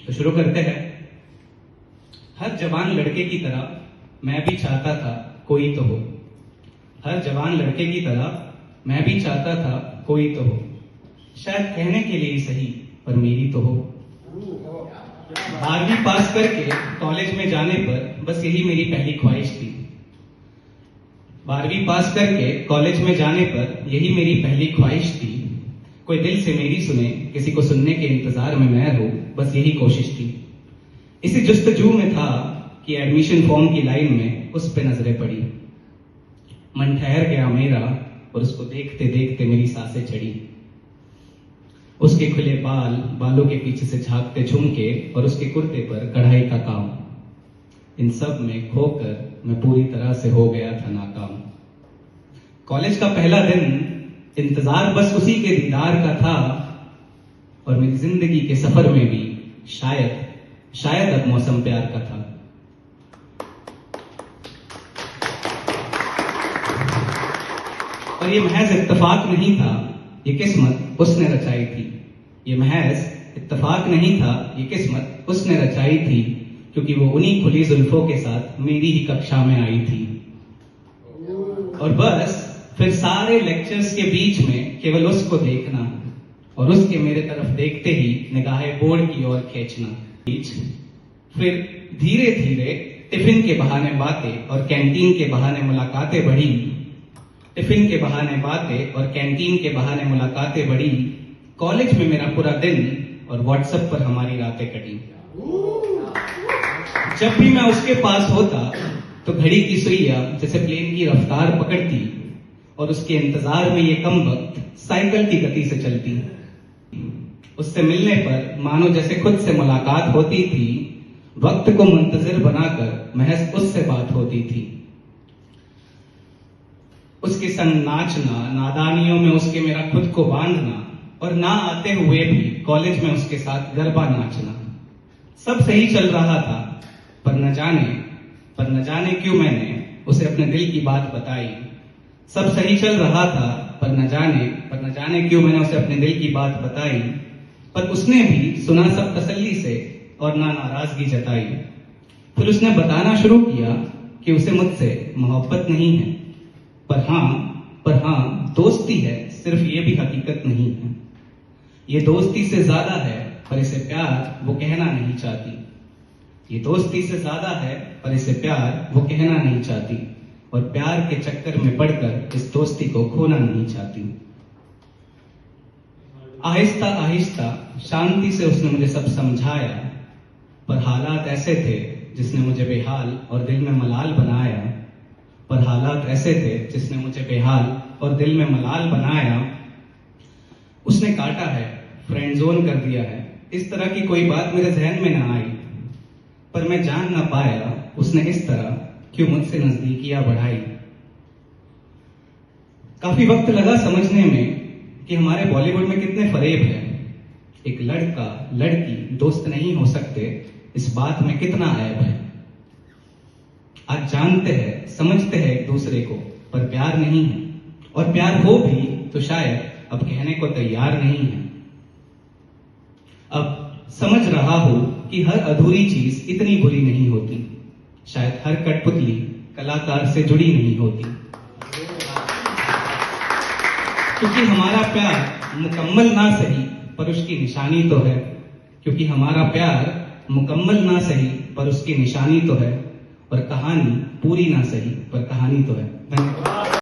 तो शुरू करते हैं। हर जवान लड़के की तरह मैं भी चाहता था कोई तो हो। हर जवान लड़के की तरह मैं भी चाहता था कोई तो हो। शायद कहने के लिए ही सही, पर मेरी तो हो। 12वीं पास करके कॉलेज में जाने पर बस यही मेरी पहली ख्वाहिश थी। 12वीं पास करके कॉलेज में जाने पर यही मेरी पहली ख्वाहिश थी। कोई दिल से मेरी सुने, किसी को सुनने के इंतजार में मैं हूं, बस यही कोशिश थी। इसी जुस्तजू में था कि एडमिशन फॉर्म की लाइन में उस पे नजरें पड़ी। मन ठहर गया मेरा और उसको देखते देखते मेरी सांसें चढ़ी। उसके खुले बाल, बालों के पीछे से झांकते झुमके और उसके कुर्ते पर कढ़ाई का काम, इन सब में खोकर मैं पूरी तरह से हो गया था नाकाम। कॉलेज का पहला दिन इंतजार बस उसी के दीदार का था, और मेरी जिंदगी के सफर में भी शायद अब मौसम प्यार का था। और ये महज इत्तेफाक नहीं था, ये किस्मत उसने रचाई थी। ये महज इत्तेफाक नहीं था, ये किस्मत उसने रचाई थी, क्योंकि वो उन्हीं खुली जुल्फों के साथ मेरी ही कक्षा में आई थी। और बस फिर सारे लेक्चर्स के बीच में केवल उसको देखना और उसके मेरे तरफ देखते ही निगाहें बोर्ड की ओर खींचना। फिर धीरे धीरे टिफिन के बहाने बातें और कैंटीन के बहाने मुलाकातें बढ़ी। टिफिन के बहाने बातें और कैंटीन के बहाने मुलाकातें बढ़ी। कॉलेज में मेरा पूरा दिन और व्हाट्सएप पर हमारी रातें कटी। जब भी मैं उसके पास होता तो घड़ी की सुइयां जैसे प्लेन की रफ्तार पकड़ती और उसके इंतजार में ये कम वक्त साइकिल की गति से चलती। उससे मिलने पर मानो जैसे खुद से मुलाकात होती थी। वक्त को मुंतजिर बनाकर महज उससे बात होती थी। उसके संग नाचना, नादानियों में उसके मेरा खुद को बांधना, और ना आते हुए भी कॉलेज में उसके साथ गरबा नाचना, सब सही चल रहा था। पर न जाने क्यों मैंने उसे अपने दिल की बात बताई। सब सही चल रहा था, पर न जाने क्यों मैंने उसे अपने दिल की बात बताई। पर उसने भी सुना सब तसल्ली से और ना नाराजगी जताई। फिर उसने बताना शुरू किया कि उसे मुझसे मोहब्बत नहीं है, पर हाँ दोस्ती है, सिर्फ ये भी हकीकत नहीं है। ये दोस्ती से ज्यादा है, पर इसे प्यार वो कहना नहीं चाहती। ये दोस्ती से ज्यादा है, पर इसे प्यार वो कहना नहीं चाहती, और प्यार के चक्कर में पड़कर इस दोस्ती को खोना नहीं चाहती। आहिस्ता आहिस्ता शांति से उसने मुझे सब समझाया, पर हालात ऐसे थे जिसने मुझे बेहाल और दिल में मलाल बनाया। उसने काटा है, फ्रेंड जोन कर दिया है, इस तरह की कोई बात मेरे जहन में ना आई। पर मैं जान ना पाया उसने इस तरह क्यों मुझसे नजदीकियां बढ़ाई। काफी वक्त लगा समझने में कि हमारे बॉलीवुड में कितने फरेब हैं। एक लड़का लड़की दोस्त नहीं हो सकते, इस बात में कितना ऐब है। आज जानते हैं, समझते हैं एक दूसरे को, पर प्यार नहीं है, और प्यार हो भी तो शायद अब कहने को तैयार नहीं है। अब समझ रहा हूं कि हर अधूरी चीज इतनी बुरी नहीं होती। शायद हर कठपुतली कलाकार से जुड़ी नहीं होती। क्योंकि हमारा प्यार मुकम्मल ना सही, पर उसकी निशानी तो है। और कहानी पूरी ना सही, पर कहानी तो है। धन्यवाद।